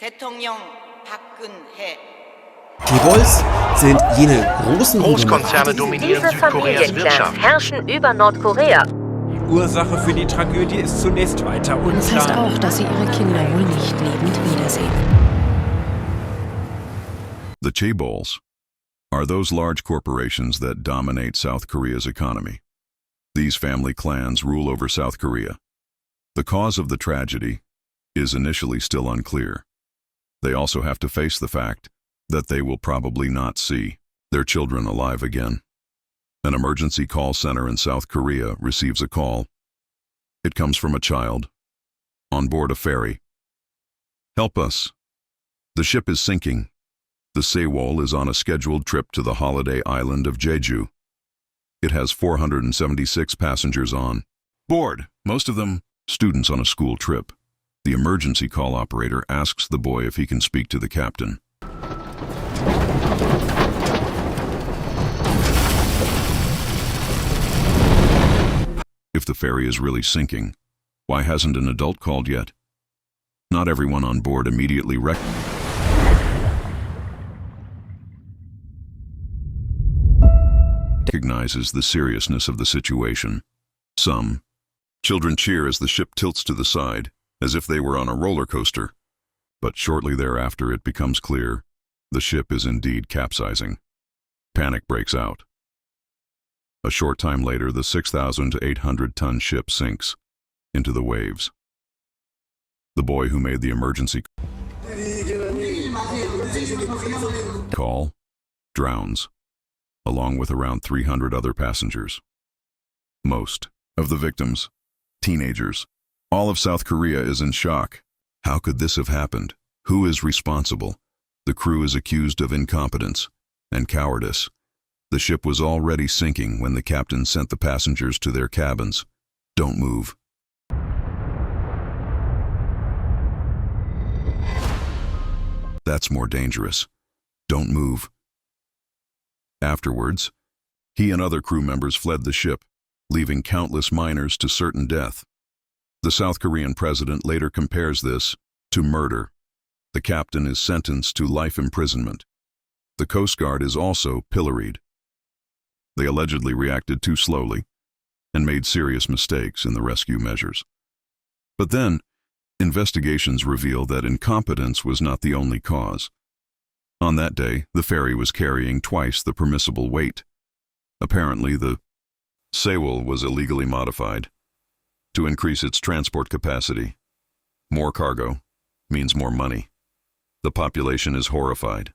대통령 박근혜. Chaebols sind jene großen Großkonzerne dominieren Diese Südkoreas Familienclans Wirtschaft. herrschen über Nordkorea. Die Ursache für die Tragödie ist zunächst weiter unklar. Das heißt auch, dass sie ihre Kinder wohl nicht lebend wiedersehen. The Chaebols are those large corporations that dominate South Korea's economy. These family clans rule over South Korea. The cause of the tragedy is initially still unclear. They also have to face the fact that they will probably not see their children alive again. An emergency call center in South Korea receives a call. It comes from a child on board a ferry. Help us. The ship is sinking. The Sewol is on a scheduled trip to the holiday island of Jeju. It has 476 passengers on board, most of them students on a school trip. The emergency call operator asks the boy if he can speak to the captain. If the ferry is really sinking, why hasn't an adult called yet? Not everyone on board immediately recognizes the seriousness of the situation. Some children cheer as the ship tilts to the side, as if they were on a roller coaster. But shortly thereafter it becomes clear the ship is indeed capsizing. Panic breaks out. A short time later, the 6,800-ton ship sinks into the waves. The boy who made the emergency call drowns, along with around 300 other passengers. Most of the victims, teenagers. All of South Korea is in shock. How could this have happened? Who is responsible? The crew is accused of incompetence and cowardice. The ship was already sinking when the captain sent the passengers to their cabins. Don't move. That's more dangerous. Don't move. Afterwards, he and other crew members fled the ship, leaving countless miners to certain death. The South Korean president later compares this to murder. The captain is sentenced to life imprisonment. The Coast Guard is also pilloried. They allegedly reacted too slowly and made serious mistakes in the rescue measures. But then, investigations reveal that incompetence was not the only cause. On that day, the ferry was carrying twice the permissible weight. Apparently, the Sewol was illegally modified to increase its transport capacity. More cargo means more money. The population is horrified.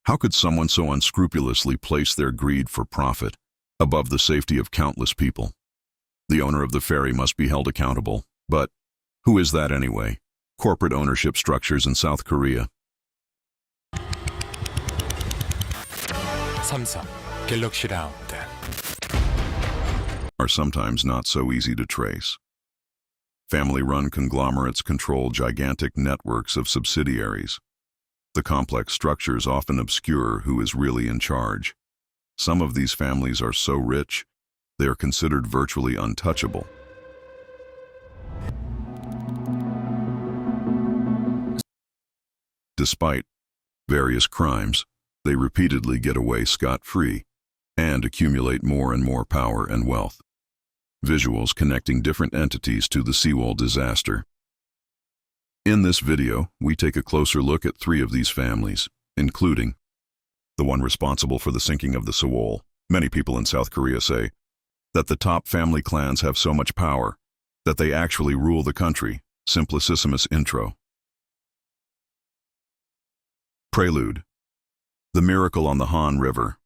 How could someone so unscrupulously place their greed for profit above the safety of countless people? The owner of the ferry must be held accountable. But who is that anyway? Corporate ownership structures in South Korea. 3.3 갤럭시 라운드 Are sometimes not so easy to trace. Family-run conglomerates control gigantic networks of subsidiaries. The complex structures often obscure who is really in charge. Some of these families are so rich, they are considered virtually untouchable. Despite various crimes, they repeatedly get away scot-free and accumulate more and more power and wealth. Visuals connecting different entities to the Sewol disaster. In this video, we take a closer look at 3 of these families, including the one responsible for the sinking of the Sewol. Many people in South Korea say that the top family clans have so much power that they actually rule the country. Simplicissimus intro. Prelude. The miracle on the Han River.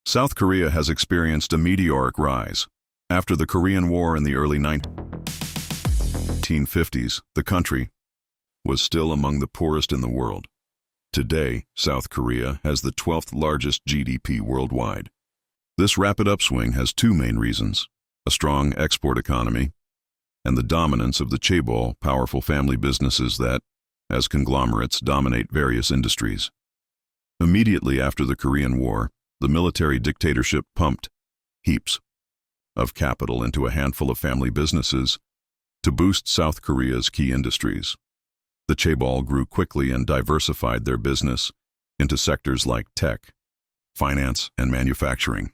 South Korea has experienced a meteoric rise. After the Korean War in the early 1950s, the country was still among the poorest in the world. Today, South Korea has the 12th largest GDP worldwide. This rapid upswing has 2 main reasons: a strong export economy and the dominance of the Chaebol, powerful family businesses that, as conglomerates, dominate various industries. Immediately after the Korean War, the military dictatorship pumped heaps of capital into a handful of family businesses to boost South Korea's key industries. The Chaebol grew quickly and diversified their business into sectors like tech, finance, and manufacturing.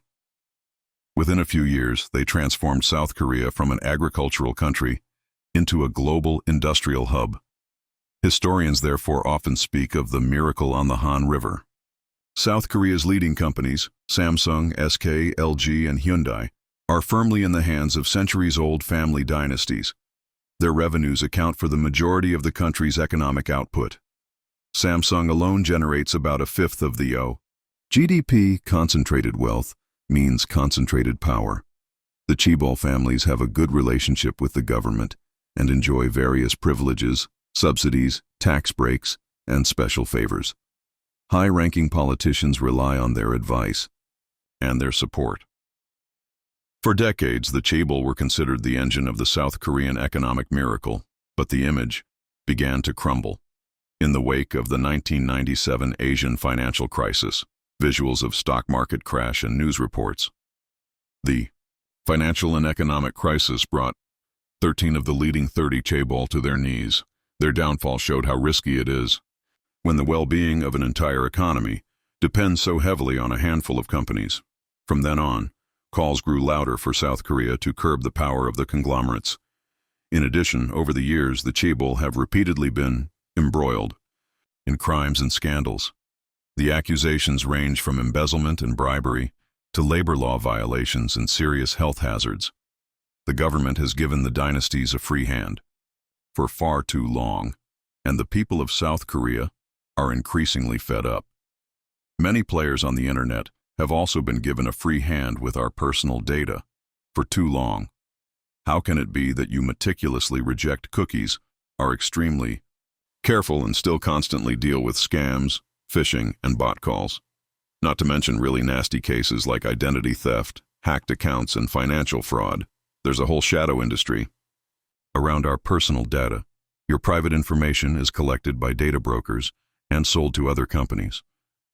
Within a few years, they transformed South Korea from an agricultural country into a global industrial hub. Historians therefore often speak of the miracle on the Han River. South Korea's leading companies, Samsung, SK, LG, and Hyundai, are firmly in the hands of centuries-old family dynasties. Their revenues account for the majority of the country's economic output. Samsung alone generates about a fifth of the GDP. Concentrated wealth means concentrated power. The Chaebol families have a good relationship with the government and enjoy various privileges, subsidies, tax breaks, and special favors. High-ranking politicians rely on their advice and their support. For decades, the Chaebol were considered the engine of the South Korean economic miracle, but the image began to crumble. In the wake of the 1997 Asian financial crisis, visuals of stock market crash and news reports. The financial and economic crisis brought 13 of the leading 30 Chaebol to their knees. Their downfall showed how risky it is when the well-being of an entire economy depends so heavily on a handful of companies. From then on, calls grew louder for South Korea to curb the power of the conglomerates. In addition, over the years, the Chaebol have repeatedly been embroiled in crimes and scandals. The accusations range from embezzlement and bribery to labor law violations and serious health hazards. The government has given the dynasties a free hand for far too long, and the people of South Korea are increasingly fed up. Many players on the internet have also been given a free hand with our personal data for too long. How can it be that you meticulously reject cookies, are extremely careful, and still constantly deal with scams, phishing, and bot calls? Not to mention really nasty cases like identity theft, hacked accounts, and financial fraud. There's a whole shadow industry around our personal data. Your private information is collected by data brokers and sold to other companies.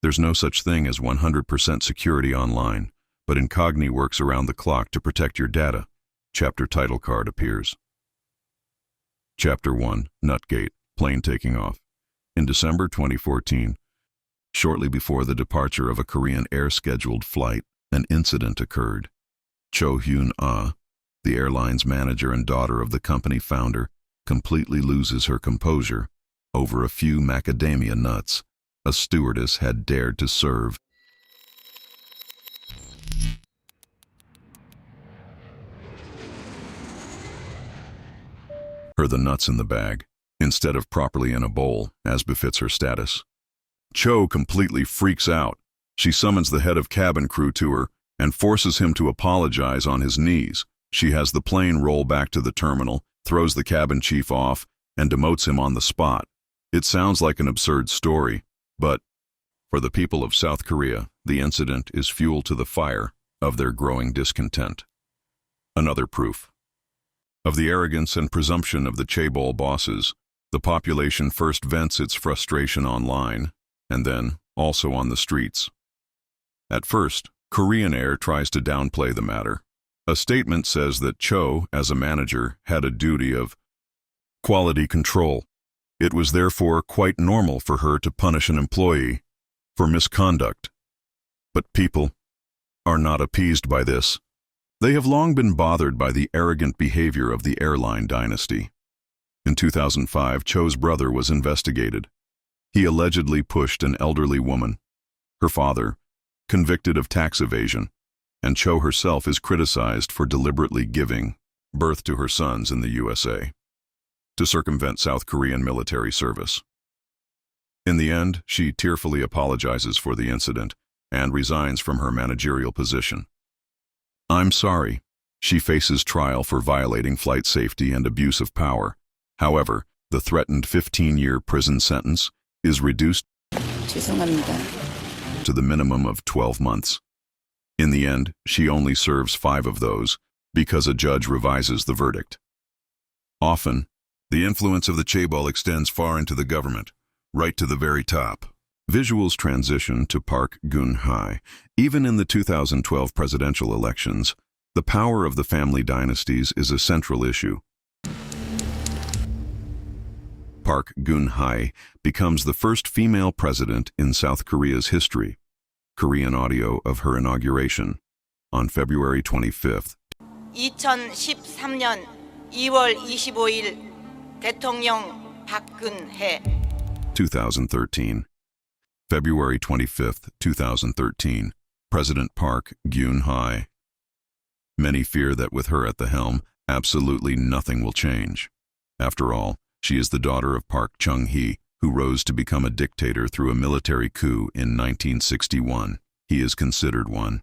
There's no such thing as 100% security online, but Incogni works around the clock to protect your data. Chapter title card appears. Chapter 1, Nutgate, plane taking off. In December 2014, shortly before the departure of a Korean Air scheduled flight, an incident occurred. Cho Hyun-ah, the airline's manager and daughter of the company founder, completely loses her composure over a few macadamia nuts a stewardess had dared to serve her the nuts in the bag, instead of properly in a bowl, as befits her status. Cho completely freaks out. She summons the head of cabin crew to her and forces him to apologize on his knees. She has the plane roll back to the terminal, throws the cabin chief off, and demotes him on the spot. It sounds like an absurd story, but for the people of South Korea, the incident is fuel to the fire of their growing discontent. Another proof of the arrogance and presumption of the Chaebol bosses. The population first vents its frustration online, and then also on the streets. At first, Korean Air tries to downplay the matter. A statement says that Cho, as a manager, had a duty of quality control. It was therefore quite normal for her to punish an employee for misconduct. But people are not appeased by this. They have long been bothered by the arrogant behavior of the airline dynasty. In 2005, Cho's brother was investigated. He allegedly pushed an elderly woman. Her father, convicted of tax evasion, and Cho herself is criticized for deliberately giving birth to her sons in the USA to circumvent South Korean military service. In the end, she tearfully apologizes for the incident and resigns from her managerial position. I'm sorry. She faces trial for violating flight safety and abuse of power. However, the threatened 15-year prison sentence is reduced to the minimum of 12 months. In the end, she only serves 5 of those because a judge revises the verdict. Often, the influence of the Chaebol extends far into the government, right to the very top. Visuals transition to Park Geun-hye. Even in the 2012 presidential elections, the power of the family dynasties is a central issue. Park Geun-hye, becomes the first female president in South Korea's history. Korean audio of her inauguration on February 25th. 2013년 2월 25일 대통령 박근혜 2013. February 25th, 2013. President Park Geun-hye. Many fear that with her at the helm, absolutely nothing will change. After all, she is the daughter of Park Geun-hye, who rose to become a dictator through a military coup in 1961. He is considered one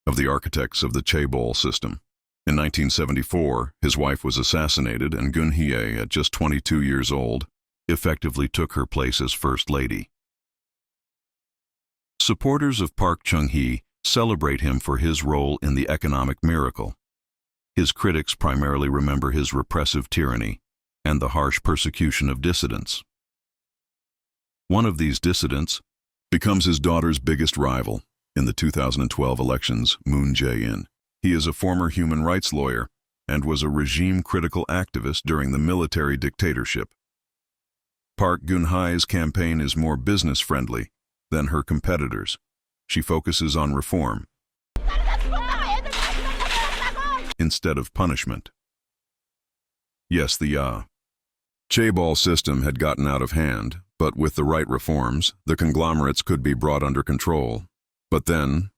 of the architects of the Chaebol system. In 1974, his wife was assassinated, and Geun-hye, at just 22 years old, effectively took her place as First Lady. Supporters of Park Geun-hye celebrate him for his role in the economic miracle. His critics primarily remember his repressive tyranny and the harsh persecution of dissidents. One of these dissidents becomes his daughter's biggest rival in the 2012 elections, Moon Jae-in. He is a former human rights lawyer and was a regime-critical activist during the military dictatorship. Park Geun-hye's campaign is more business-friendly than her competitors. She focuses on reform instead of punishment. Yes, the Chaebol system had gotten out of hand, but with the right reforms, the conglomerates could be brought under control. But then,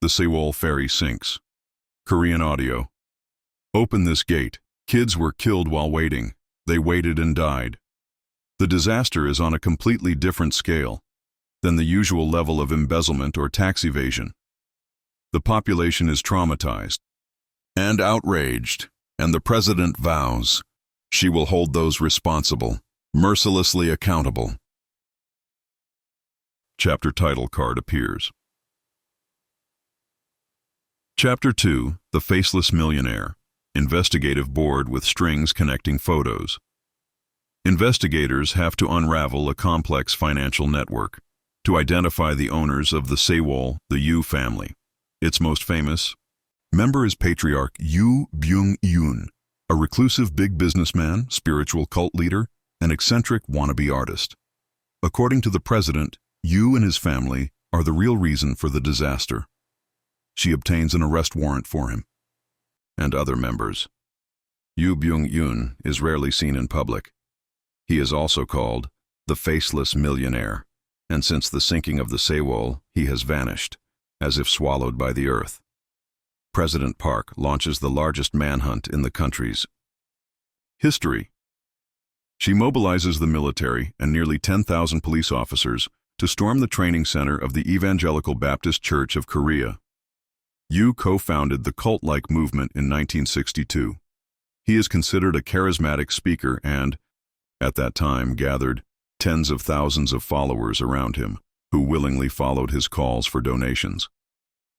the Sewol Ferry sinks. Korean audio. Open this gate. Kids were killed while waiting. They waited and died. The disaster is on a completely different scale than the usual level of embezzlement or tax evasion. The population is traumatized and outraged, and the president vows she will hold those responsible mercilessly accountable. Chapter title card appears. Chapter 2, The Faceless Millionaire. Investigative board with strings connecting photos. Investigators have to unravel a complex financial network to identify the owners of the Sewol, the Yu family. Its most famous member is patriarch Byung-eun, a reclusive big businessman, spiritual cult leader, and eccentric wannabe artist. According to the president, Yu and his family are the real reason for the disaster. She obtains an arrest warrant for him and other members. Byung-eun is rarely seen in public. He is also called the Faceless Millionaire, and since the sinking of the Sewol, he has vanished, as if swallowed by the earth. President Park launches the largest manhunt in the country's history. She mobilizes the military and nearly 10,000 police officers to storm the training center of the Evangelical Baptist Church of Korea. Yu co-founded the cult-like movement in 1962. He is considered a charismatic speaker and, at that time, gathered tens of thousands of followers around him who willingly followed his calls for donations.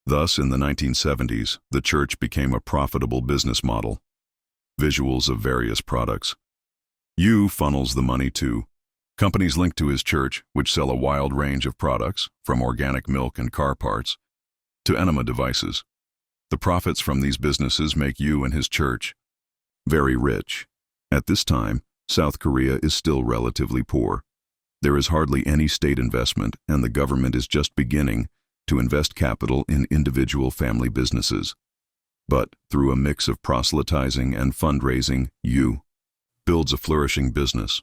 Thus, in the 1970s, the church became a profitable business model. Visuals of various products. Yu funnels the money to companies linked to his church, which sell a wild range of products, from organic milk and car parts to enema devices. The profits from these businesses make Yu and his church very rich. At this time, South Korea is still relatively poor. There is hardly any state investment, and the government is just beginning to invest capital in individual family businesses. But through a mix of proselytizing and fundraising, Yu builds a flourishing business,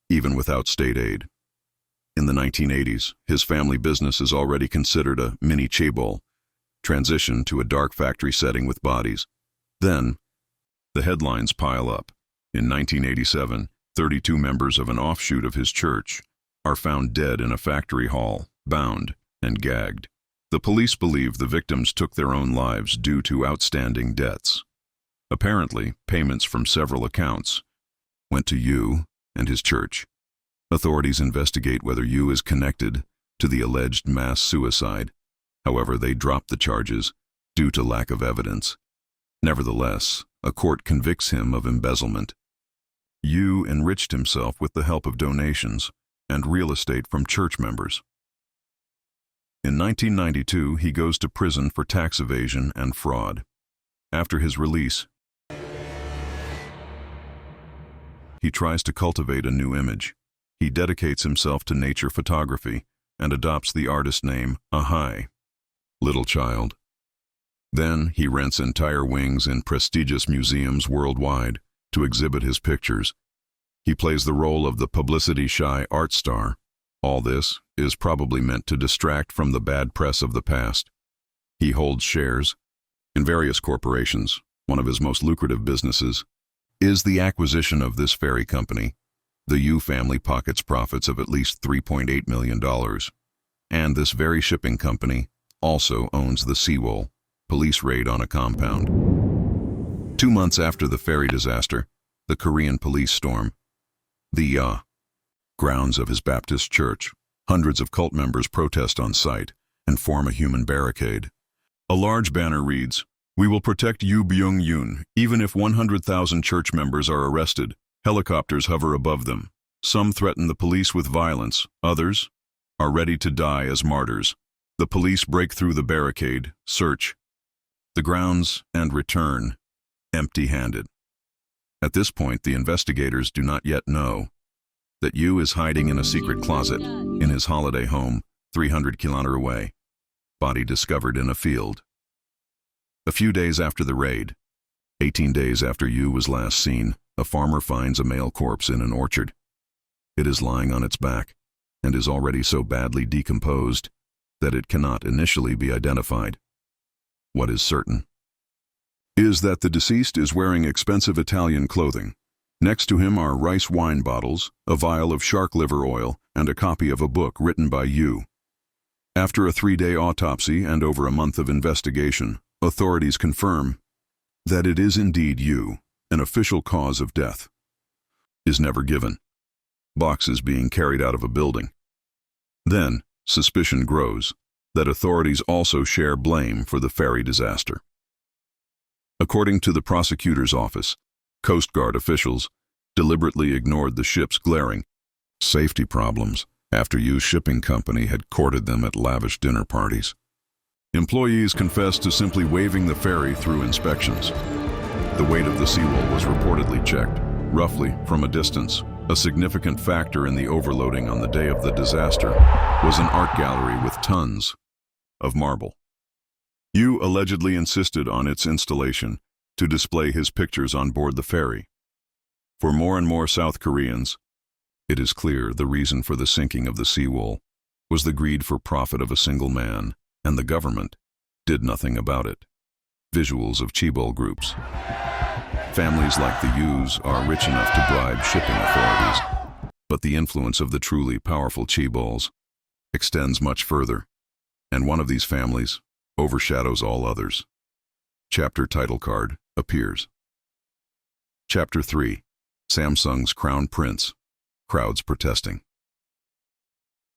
even without state aid. In the 1980s, his family business is already considered a mini Chaebol, transition to a dark factory setting with bodies. Then, the headlines pile up. In 1987, 32 members of an offshoot of his church are found dead in a factory hall, bound and gagged. The police believe the victims took their own lives due to outstanding debts. Apparently, payments from several accounts went to Yu and his church. Authorities investigate whether Yu is connected to the alleged mass suicide. However, they drop the charges due to lack of evidence. Nevertheless, a court convicts him of embezzlement. Yu enriched himself with the help of donations and real estate from church members. In 1992, he goes to prison for tax evasion and fraud. After his release, he tries to cultivate a new image. he dedicates himself to nature photography and adopts the artist name Ahai, little child. Then he rents entire wings in prestigious museums worldwide to exhibit his pictures. He plays the role of the publicity-shy art star. All this is probably meant to distract from the bad press of the past. He holds shares in various corporations. One of his most lucrative businesses is the acquisition of this ferry company. The Yu family pockets profits of at least $3.8 million. And this very shipping company also owns the Sewol police raid on a compound. 2 months after the ferry disaster, the Korean police storm the grounds of his Baptist church. Hundreds of cult members protest on site and form a human barricade. A large banner reads, "We will protect you, Byung-eun, even if 100,000 church members are arrested." Helicopters hover above them. Some threaten the police with violence. Others are ready to die as martyrs. The police break through the barricade, search the grounds, and return empty-handed. At this point, the investigators do not yet know that Yu is hiding in a secret closet in his holiday home, 300 kilometers away. Body discovered in a field. A few days after the raid, 18 days after Yu was last seen, a farmer finds a male corpse in an orchard. It is lying on its back and is already so badly decomposed that it cannot initially be identified. What is certain is that the deceased is wearing expensive Italian clothing. Next to him are rice wine bottles, a vial of shark liver oil, and a copy of a book written by Yu. After a 3-day autopsy and over a month of investigation, authorities confirm that it is indeed Yu. An official cause of death is never given. Boxes being carried out of a building. Then, suspicion grows that authorities also share blame for the ferry disaster. According to the prosecutor's office, Coast Guard officials deliberately ignored the ship's glaring safety problems after Yu's shipping company had courted them at lavish dinner parties. Employees confessed to simply waving the ferry through inspections. The weight of the Sewol was reportedly checked, roughly from a distance. A significant factor in the overloading on the day of the disaster was an art gallery with tons of marble. Yu allegedly insisted on its installation to display his pictures on board the ferry. For more and more South Koreans, it is clear the reason for the sinking of the Sewol was the greed for profit of a single man, and the government did nothing about it. Visuals of Chaebol groups. Families like the Yus are rich enough to bribe shipping authorities, but the influence of the truly powerful Chaebols extends much further, and one of these families overshadows all others. Chapter title card appears. Chapter 3. Samsung's Crown Prince. Crowds protesting.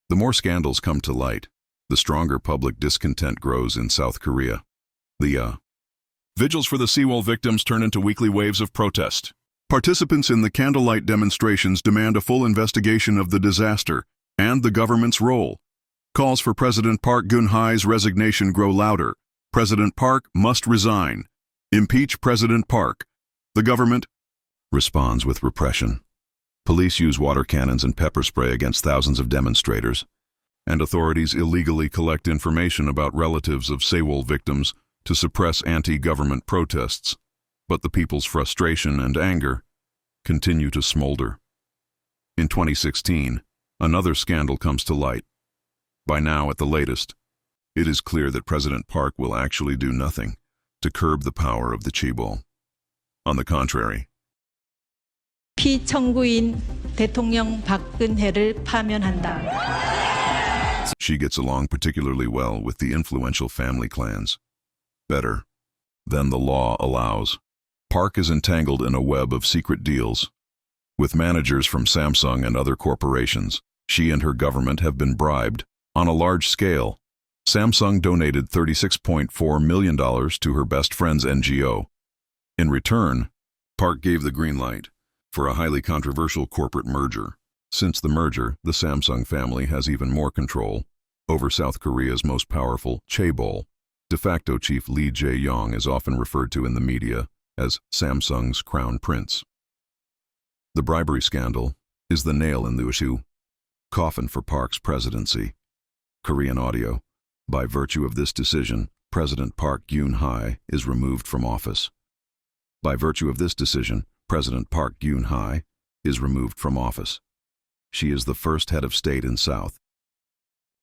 The more scandals come to light, the stronger public discontent grows in South Korea. The vigils for the Sewol victims turn into weekly waves of protest. Participants in the candlelight demonstrations demand a full investigation of the disaster and the government's role. Calls for President Park Geun-hye's resignation grow louder. President Park must resign. Impeach President Park. The government responds with repression. Police use water cannons and pepper spray against thousands of demonstrators, and authorities illegally collect information about relatives of Sewol victims to suppress anti-government protests. But the people's frustration and anger continue to smolder. In 2016, another scandal comes to light. By now, at the latest, it is clear that President Park will actually do nothing to curb the power of the Chaebol. On the contrary, 피청구인 대통령 박근혜를 파면한다. She gets along particularly well with the influential family clans. Better than the law allows. Park is entangled in a web of secret deals. With managers from Samsung and other corporations, she and her government have been bribed. On a large scale, Samsung donated $36.4 million to her best friend's NGO. In return, Park gave the green light for a highly controversial corporate merger. Since the merger, the Samsung family has even more control over South Korea's most powerful Chaebol. De facto chief Lee Jae-yong is often referred to in the media as Samsung's Crown Prince. The bribery scandal is the nail in the issue. Coffin for Park's presidency. Korean audio. By virtue of this decision, President Park Geun-hye is removed from office. By virtue of this decision, President Park Geun-hye is removed from office. She is the first head of state in South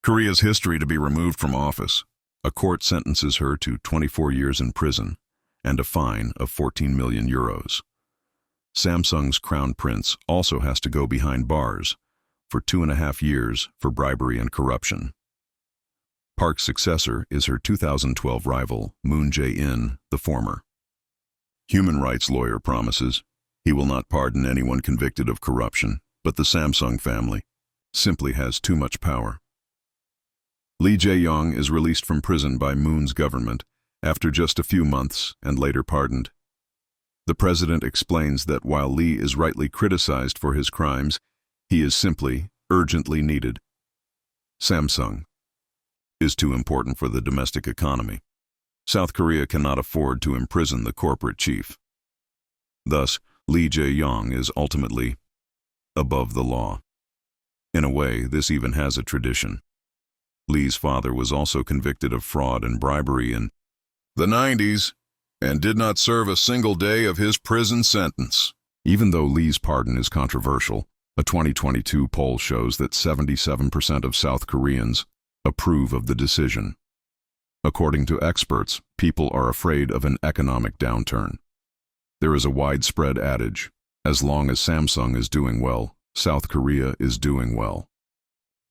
Korea's history to be removed from office. A court sentences her to 24 years in prison and a fine of 14 million euros. Samsung's crown prince also has to go behind bars for 2.5 years for bribery and corruption. Park's successor is her 2012 rival, Moon Jae-in, the former. Human rights lawyer promises he will not pardon anyone convicted of corruption, but the Samsung family simply has too much power. Lee Jae-yong is released from prison by Moon's government after just a few months and later pardoned. The president explains that while Lee is rightly criticized for his crimes, he is simply urgently needed. Samsung is too important for the domestic economy. South Korea cannot afford to imprison the corporate chief. Thus, Lee Jae-yong is ultimately above the law. In a way, this even has a tradition. Lee's father was also convicted of fraud and bribery in the 90s and did not serve a single day of his prison sentence. Even though Lee's pardon is controversial, a 2022 poll shows that 77% of South Koreans approve of the decision. According to experts, people are afraid of an economic downturn. There is a widespread adage, as long as Samsung is doing well, South Korea is doing well.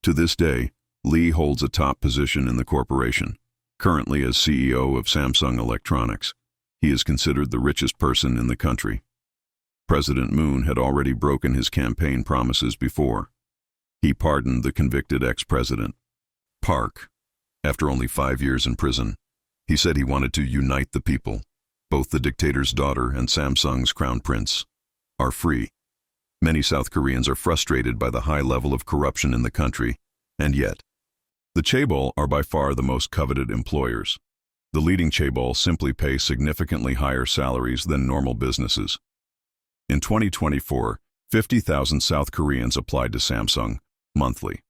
To this day, Lee holds a top position in the corporation. Currently as CEO of Samsung Electronics, he is considered the richest person in the country. President Moon had already broken his campaign promises before. He pardoned the convicted ex-president. Park, after only 5 years in prison, he said he wanted to unite the people. Both the dictator's daughter and Samsung's crown prince are free. Many South Koreans are frustrated by the high level of corruption in the country, and yet, the Chaebol are by far the most coveted employers. The leading Chaebol simply pay significantly higher salaries than normal businesses. In 2024, 50,000 South Koreans applied to Samsung monthly.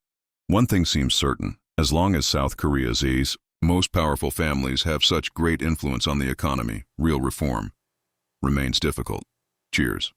One thing seems certain, as long as South Korea's most powerful families have such great influence on the economy, real reform remains difficult. Cheers.